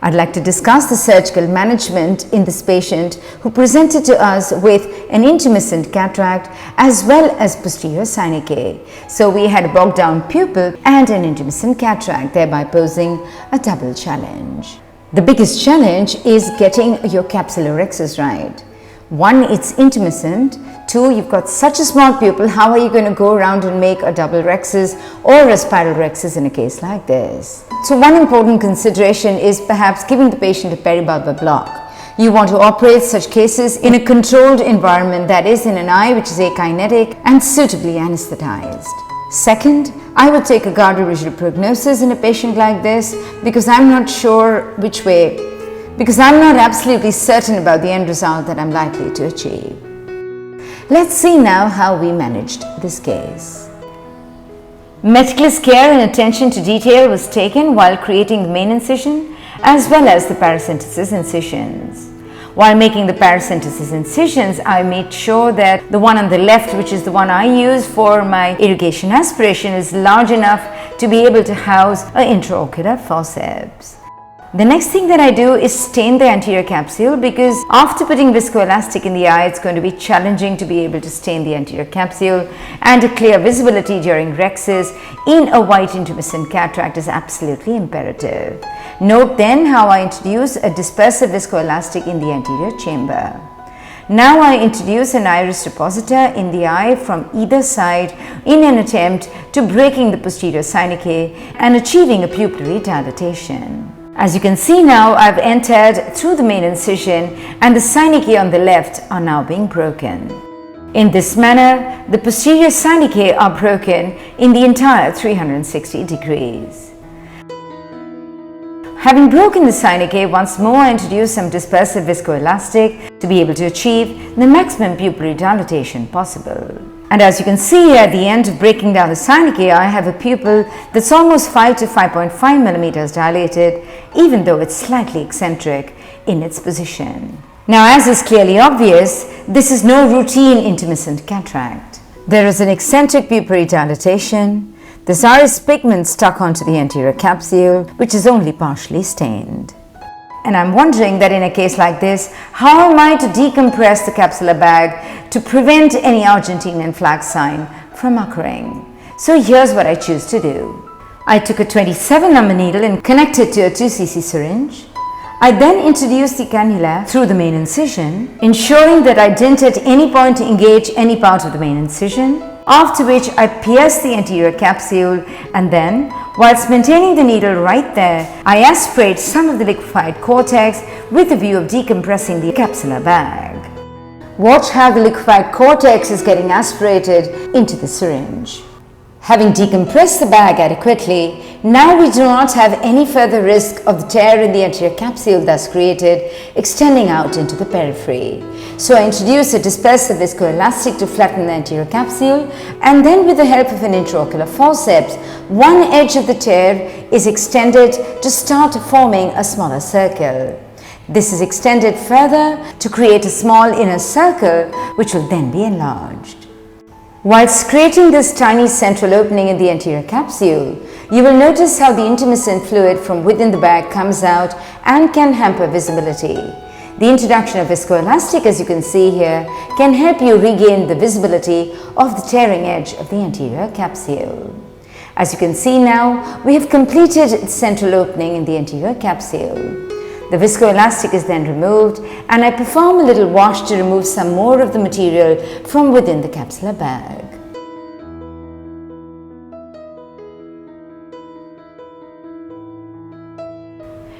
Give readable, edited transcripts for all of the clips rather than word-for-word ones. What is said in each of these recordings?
I'd like to discuss the surgical management in this patient who presented to us with an intumescent cataract as well as posterior synechiae. So we had a bogged down pupil and an intumescent cataract, thereby posing a double challenge. The biggest challenge is getting your capsulorhexis right. One, it's intumescent. Two, you've got such a small pupil, how are you going to go around and make a double rhexis or a spiral rhexis in a case like this? So one important consideration is perhaps giving the patient a peribulbar block. You want to operate such cases in a controlled environment, that is in an eye which is akinetic and suitably anesthetized. Second, I would take a guardo-rigid prognosis in a patient like this because I'm not sure which way, because I'm not absolutely certain about the end result that I'm likely to achieve. Let's see now how we managed this case. Meticulous care and attention to detail was taken while creating the main incision as well as the paracentesis incisions. While making the paracentesis incisions, I made sure that the one on the left, which is the one I use for my irrigation aspiration, is large enough to be able to house an intraocular forceps. The next thing that I do is stain the anterior capsule because after putting viscoelastic in the eye, it's going to be challenging to be able to stain the anterior capsule, and a clear visibility during rhexis in a white intumescent cataract is absolutely imperative. Note then how I introduce a dispersive viscoelastic in the anterior chamber. Now I introduce an iris depositor in the eye from either side in an attempt to breaking the posterior synechiae and achieving a pupillary dilatation. As you can see now, I've entered through the main incision and the synechiae on the left are now being broken. In this manner, the posterior synechiae are broken in the entire 360 degrees. Having broken the synechiae, once more I introduce some dispersive viscoelastic to be able to achieve the maximum pupillary dilatation possible. And as you can see at the end of breaking down the synechiae, I have a pupil that's almost 5 to 5.5 millimeters dilated, even though it's slightly eccentric in its position. Now, as is clearly obvious, this is no routine intumescent cataract. There is an eccentric pupillary dilatation. This iris pigment stuck onto the anterior capsule, which is only partially stained. And I'm wondering that in a case like this, how am I to decompress the capsular bag to prevent any Argentinian flag sign from occurring? So here's what I choose to do. I took a 27 number needle and connected to a 2 cc syringe. I then introduced the cannula through the main incision, ensuring that I didn't at any point engage any part of the main incision, after which I pierced the anterior capsule, and then, whilst maintaining the needle right there, I aspirate some of the liquefied cortex with the view of decompressing the capsular bag. Watch how the liquefied cortex is getting aspirated into the syringe. Having decompressed the bag adequately, now we do not have any further risk of the tear in the anterior capsule thus created extending out into the periphery. So I introduce a dispersive viscoelastic to flatten the anterior capsule, and then with the help of an intraocular forceps, one edge of the tear is extended to start forming a smaller circle. This is extended further to create a small inner circle which will then be enlarged. Whilst creating this tiny central opening in the anterior capsule, you will notice how the intumescent fluid from within the bag comes out and can hamper visibility. The introduction of viscoelastic, as you can see here, can help you regain the visibility of the tearing edge of the anterior capsule. As you can see now, we have completed the central opening in the anterior capsule. The viscoelastic is then removed, and I perform a little wash to remove some more of the material from within the capsular bag.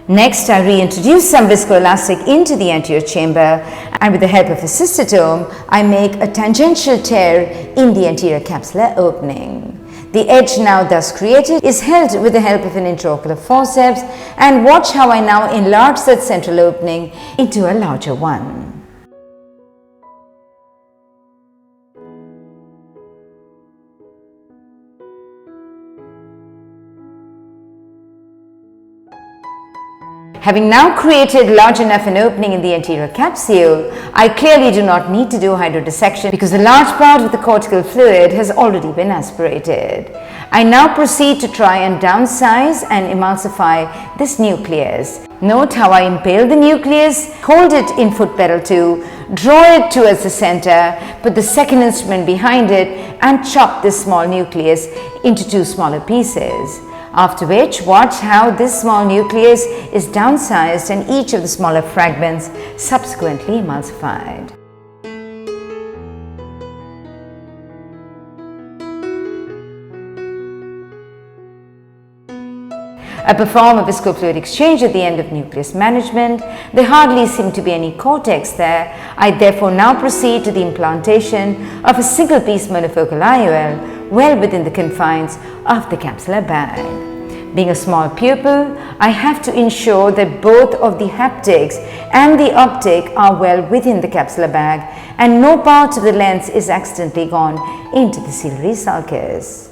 Next, I reintroduce some viscoelastic into the anterior chamber, and with the help of a cystotome, I make a tangential tear in the anterior capsular opening. The edge now thus created is held with the help of an intraocular forceps, and watch how I now enlarge that central opening into a larger one. Having now created large enough an opening in the anterior capsule, I clearly do not need to do hydrodissection because a large part of the cortical fluid has already been aspirated. I now proceed to try and downsize and emulsify this nucleus. Note how I impale the nucleus, hold it in foot pedal 2, draw it towards the center, put the second instrument behind it and chop this small nucleus into 2 smaller pieces. After which, watch how this small nucleus is downsized and each of the smaller fragments subsequently emulsified. I perform a viscofluid exchange at the end of nucleus management. There hardly seem to be any cortex there. I therefore now proceed to the implantation of a single piece monofocal IOL well within the confines of the capsular bag. Being a small pupil, I have to ensure that both of the haptics and the optic are well within the capsular bag and no part of the lens is accidentally gone into the ciliary sulcus.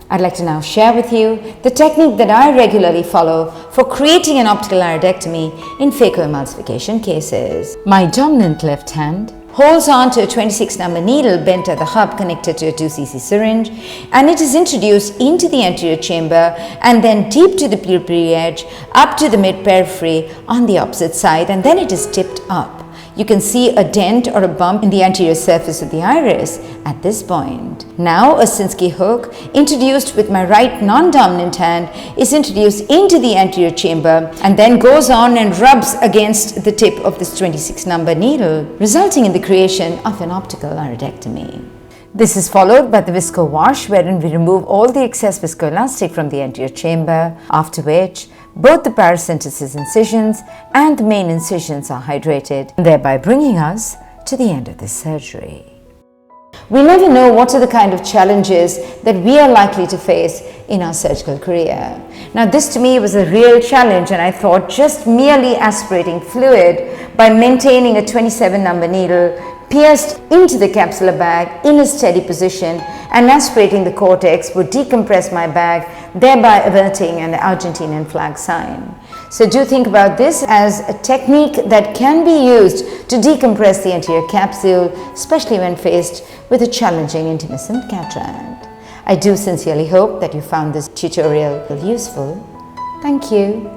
I'd like to now share with you the technique that I regularly follow for creating an optical iridectomy in phacoemulsification cases. My dominant left hand holds on to a 26 number needle bent at the hub connected to a 2cc syringe, and it is introduced into the anterior chamber and then deep to the pupillary edge up to the mid-periphery on the opposite side, and then it is tipped up. You can see a dent or a bump in the anterior surface of the iris at this point. Now a Sinskey hook introduced with my right non-dominant hand is introduced into the anterior chamber and then goes on and rubs against the tip of this 26 number needle, resulting in the creation of an optical iridectomy. This is followed by the visco wash, wherein we remove all the excess viscoelastic from the anterior chamber, after which both the paracentesis incisions and the main incisions are hydrated, thereby bringing us to the end of this surgery. We never know what are the kind of challenges that we are likely to face in our surgical career. Now this to me was a real challenge, and I thought just merely aspirating fluid by maintaining a 27 number needle pierced into the capsular bag in a steady position and aspirating the cortex would decompress my bag, thereby averting an Argentinian flag sign. So do think about this as a technique that can be used to decompress the anterior capsule, especially when faced with a challenging intumescent cataract. I do sincerely hope that you found this tutorial useful. Thank you.